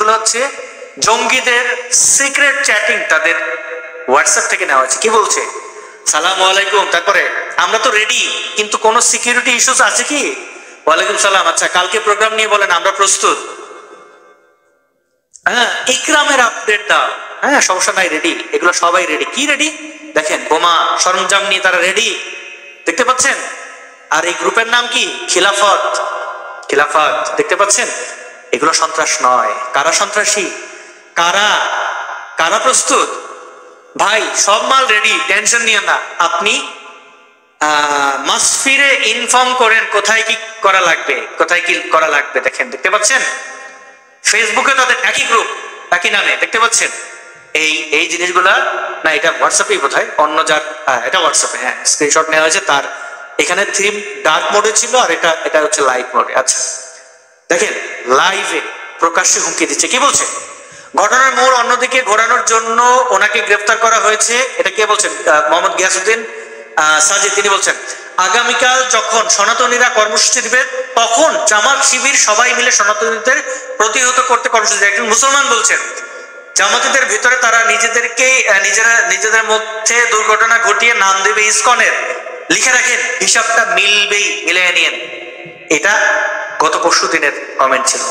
এগুলো হচ্ছে জঙ্গিদের সিক্রেট চ্যাটিং, তাদের হোয়াটসঅ্যাপ থেকে নেওয়া হয়েছে। কি বলছে? সালাম আলাইকুম, তারপরে আমরা তো রেডি, কিন্তু কোনো সিকিউরিটি ইস্যুস আছে কি? ওয়ালাইকুম সালাম, আচ্ছা কালকে প্রোগ্রাম নিয়ে বলেন, আমরা প্রস্তুত। হ্যাঁ, ইকরামের আপডেট দাও, হ্যাঁ সমস্যা নাই, রেডি। এগুলো সবাই রেডি। কি রেডি? দেখেন বোমা সরঞ্জাম নিয়ে তারা রেডি, দেখতে পাচ্ছেন। আর এই গ্রুপের নাম কি? খিলাফত। খিলাফত, দেখতে পাচ্ছেন। এগুলো সন্ত্রাস নয়। কারা সন্ত্রাসী? কারা কারা প্রস্তুত? ভাই সব মাল রেডি, টেনশন নিয়ে না। আপনি মাসফিরে ইনফর্ম করেন কোথায় কি করা লাগবে, কোথায় কি করা লাগবে। দেখেন, দেখতে পাচ্ছেন ফেসবুকে তাদের একই গ্রুপ, একই নামে, দেখতে পাচ্ছেন। এই এই জিনিসগুলা, না এটা হোয়াটসঅ্যাপেই বোধ হয়, অন্য যার, এটা হোয়াটসঅ্যাপে, হ্যাঁ স্ক্রিনশট নেওয়া হয়েছে। তার এখানে থিম ডার্ক মোডে ছিল, আর এটা এটা হচ্ছে লাইট মোডে। আচ্ছা দেখেন, লাইভে প্রকাশ্যে হুমকি দিচ্ছে। কি বলছে? ঘটনার মোড় অন্যদিকে ঘোরানোর জন্য ওনাকে গ্রেফতার করা হয়েছে। এটা কে বলছেন? মোহাম্মদ গিয়াসউদ্দিন সাজিদ। তিনি বলছেন, আগামীকাল যখন সনাতনীরা কর্মসূচি দিবে, তখন জামাত শিবির সবাই মিলে সনাতনীদের প্রতিহত করতে কর্মসূচি। একজন মুসলমান বলছেন, জামাতিদের ভিতরে তারা নিজেদের মধ্যে দুর্ঘটনা ঘটিয়ে নাম দেবে ইসকনের। লিখে রাখেন, হিসাবটা মিলবেই, মিলিয়ে নিয়েন। এটা গত পরশু দিনের কমেন্ট ছিল।